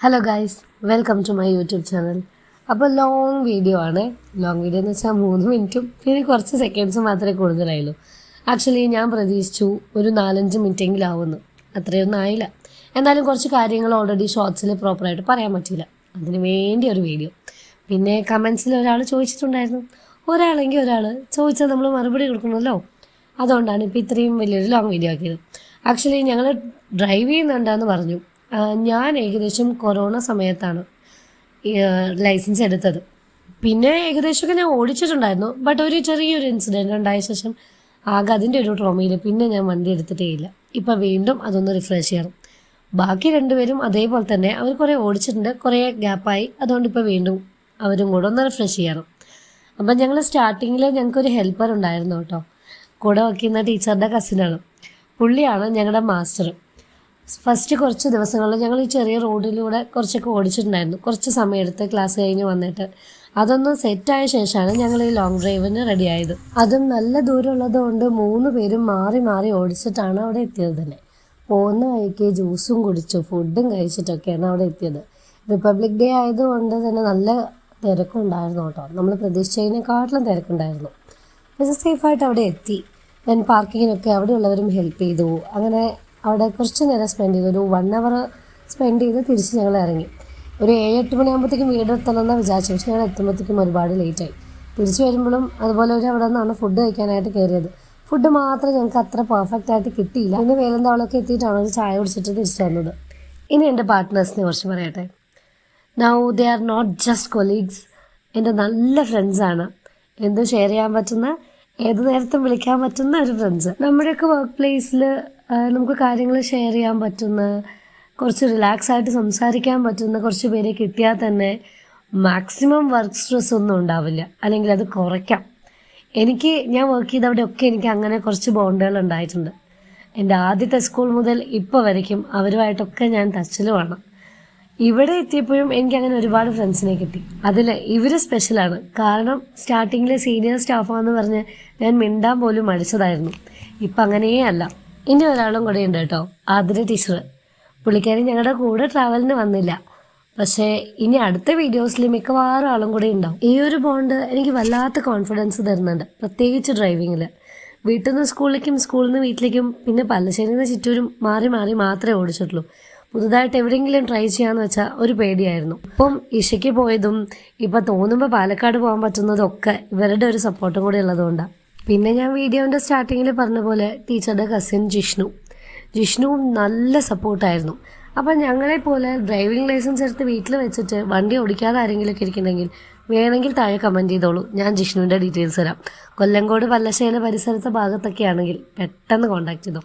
Hello guys, welcome to my YouTube channel. അപ്പോൾ long video ആണ്. Long video എന്ന് വെച്ചാൽ 3 മിനിറ്റും പിന്നെ കുറച്ച് സെക്കൻഡ്സ് മാത്രമേ കൂടുതലായുള്ളൂ. ആക്ച്വലി ഞാൻ പ്രതീക്ഷിച്ചു ഒരു 4-5 മിനിറ്റെങ്കിലും ആവുമെന്ന്. അത്രയൊന്നും ആയില്ല. എന്നാലും കുറച്ച് കാര്യങ്ങൾ ഓൾറെഡി ഷോർട്സിൽ പ്രോപ്പറായിട്ട് പറയാൻ പറ്റില്ല. അതിന് വേണ്ടി ഒരു വീഡിയോ. പിന്നെ കമൻസിൽ ഒരാൾ ചോദിച്ചിട്ടുണ്ടായിരുന്നു, ഒരാളെങ്കിൽ ഒരാൾ ചോദിച്ചാൽ നമ്മൾ മറുപടി കൊടുക്കണമല്ലോ. അതുകൊണ്ടാണ് ഇപ്പോൾ ഇത്രയും വലിയൊരു ലോങ് വീഡിയോ ആക്കിയത്. ആക്ച്വലി ഞങ്ങൾ ഡ്രൈവ് ചെയ്യുന്നുണ്ടെന്ന് പറഞ്ഞു. ഞാൻ ഏകദേശം കൊറോണ സമയത്താണ് ലൈസൻസ് എടുത്തത്. പിന്നെ ഏകദേശമൊക്കെ ഞാൻ ഓടിച്ചിട്ടുണ്ടായിരുന്നു. ബട്ട് ഒരു ചെറിയൊരു ഇൻസിഡൻറ്റ് ഉണ്ടായ ശേഷം ആകെ അതിൻ്റെ ഒരു ട്രോമയിൽ പിന്നെ ഞാൻ വണ്ടി എടുത്തിട്ടേ ഇല്ല. ഇപ്പം വീണ്ടും അതൊന്ന് റിഫ്രഷ് ചെയ്യണം. ബാക്കി രണ്ടുപേരും അതേപോലെ തന്നെ അവർ കുറേ ഓടിച്ചിട്ടുണ്ട്, കുറേ ഗ്യാപ്പായി. അതുകൊണ്ട് ഇപ്പോൾ വീണ്ടും അവരും കൂടെ ഒന്ന് റിഫ്രഷ് ചെയ്യണം. അപ്പം ഞങ്ങൾ സ്റ്റാർട്ടിങ്ങിൽ ഞങ്ങൾക്കൊരു ഹെൽപ്പർ ഉണ്ടായിരുന്നു കേട്ടോ. കൂടെ വയ്ക്കുന്ന ടീച്ചറുടെ കസിനാണ്. പുള്ളിയാണ് ഞങ്ങളുടെ മാസ്റ്റർ. ഫസ്റ്റ് കുറച്ച് ദിവസങ്ങളിൽ ഞങ്ങൾ ഈ ചെറിയ റോഡിലൂടെ കുറച്ചൊക്കെ ഓടിച്ചിട്ടുണ്ടായിരുന്നു. കുറച്ച് സമയമെടുത്ത് ക്ലാസ് കഴിഞ്ഞ് വന്നിട്ട് അതൊന്ന് സെറ്റായ ശേഷമാണ് ഞങ്ങൾ ഈ ലോങ് ഡ്രൈവിന് റെഡിയായത്. അതും നല്ല ദൂരമുള്ളത് കൊണ്ട് 3 പേരും മാറി മാറി ഓടിച്ചിട്ടാണ് അവിടെ എത്തിയത് തന്നെ. പോകുന്ന വഴിക്ക് ജ്യൂസും കുടിച്ചു ഫുഡും കഴിച്ചിട്ടൊക്കെയാണ് അവിടെ എത്തിയത്. റിപ്പബ്ലിക് ഡേ ആയതുകൊണ്ട് തന്നെ നല്ല തിരക്കുണ്ടായിരുന്നു കേട്ടോ. നമ്മൾ പ്രതീക്ഷിച്ചതിനെക്കാട്ടിലും തിരക്കുണ്ടായിരുന്നു. പക്ഷേ സേഫായിട്ട് അവിടെ എത്തി. ഞാൻ പാർക്കിങ്ങിനൊക്കെ അവിടെയുള്ളവരും ഹെൽപ്പ് ചെയ്തു. അങ്ങനെ അവിടെ കുറച്ച് നേരം സ്പെൻഡ് ചെയ്തു. ഒരു 1 hour സ്പെൻഡ് ചെയ്ത് തിരിച്ച് ഞങ്ങൾ ഇറങ്ങി. ഒരു 7-8 മണിയാകുമ്പോഴത്തേക്കും വീടെത്തണമെന്നാണ് വിചാരിച്ചു. പക്ഷേ ഞങ്ങൾ എത്തുമ്പോഴത്തേക്കും ഒരുപാട് ലേറ്റായി. തിരിച്ച് വരുമ്പോഴും അതുപോലെ അവിടെ നിന്നാണ് ഫുഡ് കഴിക്കാനായിട്ട് കയറിയത്. ഫുഡ് മാത്രം ഞങ്ങൾക്ക് അത്ര പെർഫെക്റ്റ് ആയിട്ട് കിട്ടിയില്ല. പിന്നെ വേലന്താവളൊക്കെ എത്തിയിട്ടാണ് ഒരു ചായ കുടിച്ചിട്ട് തിരിച്ചു വന്നത്. ഇനി എൻ്റെ പാർട്ട്നേഴ്സിനെ കുറിച്ച് പറയട്ടെ. Now they are not just colleagues. എൻ്റെ നല്ല ഫ്രണ്ട്സാണ്. എന്തും ഷെയർ ചെയ്യാൻ പറ്റുന്ന, ഏത് നേരത്തും വിളിക്കാൻ പറ്റുന്ന ഒരു ഫ്രണ്ട്സ്. നമ്മുടെയൊക്കെ വർക്ക് പ്ലേസിൽ നമുക്ക് കാര്യങ്ങൾ ഷെയർ ചെയ്യാൻ പറ്റുന്ന, കുറച്ച് റിലാക്സ് ആയിട്ട് സംസാരിക്കാൻ പറ്റുന്ന കുറച്ച് പേരെ കിട്ടിയാൽ തന്നെ മാക്സിമം വർക്ക് സ്ട്രെസ് ഒന്നും ഉണ്ടാവില്ല, അല്ലെങ്കിൽ അത് കുറയ്ക്കാം. ഞാൻ വർക്ക് ചെയ്തവിടെയൊക്കെ എനിക്ക് അങ്ങനെ കുറച്ച് ബോണ്ടുകൾ ഉണ്ടായിട്ടുണ്ട്. എൻ്റെ ആദ്യത്തെ സ്കൂൾ മുതൽ ഇപ്പോൾ വരയ്ക്കും അവരുമായിട്ടൊക്കെ ഞാൻ ടച്ചിലുമാണ്. ഇവിടെ എത്തിയപ്പോഴും എനിക്കങ്ങനെ ഒരുപാട് ഫ്രണ്ട്സിനെ കിട്ടി. അതിൽ ഇവർ സ്പെഷ്യലാണ്. കാരണം സ്റ്റാർട്ടിങ്ങിൽ സീനിയർ സ്റ്റാഫാണെന്ന് പറഞ്ഞ് ഞാൻ മിണ്ടാൻ പോലും മടിച്ചതായിരുന്നു. ഇപ്പം അങ്ങനെയേ അല്ല. ഇനി ഒരാളും കൂടെ ഉണ്ട് കേട്ടോ, ആതിര ടീച്ചർ. പുള്ളിക്കാരി ഞങ്ങളുടെ കൂടെ ട്രാവലിന് വന്നില്ല. പക്ഷേ ഇനി അടുത്ത വീഡിയോസിൽ മിക്കവാറും ആളും കൂടെ ഉണ്ടാവും. ഈ ഒരു ബോണ്ട് എനിക്ക് വല്ലാത്ത കോൺഫിഡൻസ് തരുന്നുണ്ട്, പ്രത്യേകിച്ച് ഡ്രൈവിങ്ങിൽ. വീട്ടിൽ നിന്ന് സ്കൂളിലേക്കും സ്കൂളിൽ നിന്ന് വീട്ടിലേക്കും പിന്നെ പല്ലശ്ശേരിയിൽ നിന്ന് ചിറ്റൂരും മാറി മാറി മാത്രമേ ഓടിച്ചിട്ടുള്ളൂ. പുതുതായിട്ട് എവിടെയെങ്കിലും ട്രൈ ചെയ്യാമെന്ന് വെച്ചാൽ ഒരു പേടിയായിരുന്നു. ഇപ്പം ഇഷയ്ക്ക് പോയതും ഇപ്പം തോന്നുമ്പോൾ പാലക്കാട് പോകാൻ പറ്റുന്നതൊക്കെ ഇവരുടെ ഒരു സപ്പോർട്ടും കൂടി ഉള്ളതുകൊണ്ടാണ്. പിന്നെ ഞാൻ വീഡിയോൻ്റെ സ്റ്റാർട്ടിങ്ങിൽ പറഞ്ഞ പോലെ ടീച്ചറുടെ കസിൻ ജിഷ്ണുവും നല്ല സപ്പോർട്ടായിരുന്നു. അപ്പം ഞങ്ങളെപ്പോലെ ഡ്രൈവിംഗ് ലൈസൻസ് എടുത്ത് വീട്ടിൽ വെച്ചിട്ട് വണ്ടി ഓടിക്കാതെ ആരെങ്കിലുമൊക്കെ ഇരിക്കുന്നെങ്കിൽ വേണമെങ്കിൽ താഴെ കമൻറ്റ് ചെയ്തോളൂ. ഞാൻ ജിഷ്ണുവിൻ്റെ ഡീറ്റെയിൽസ് തരാം. കൊല്ലങ്കോട് പല്ലശ്ശേരി പരിസരത്തെ ഭാഗത്തൊക്കെ ആണെങ്കിൽ പെട്ടെന്ന് കോൺടാക്ട് ചെയ്തോ.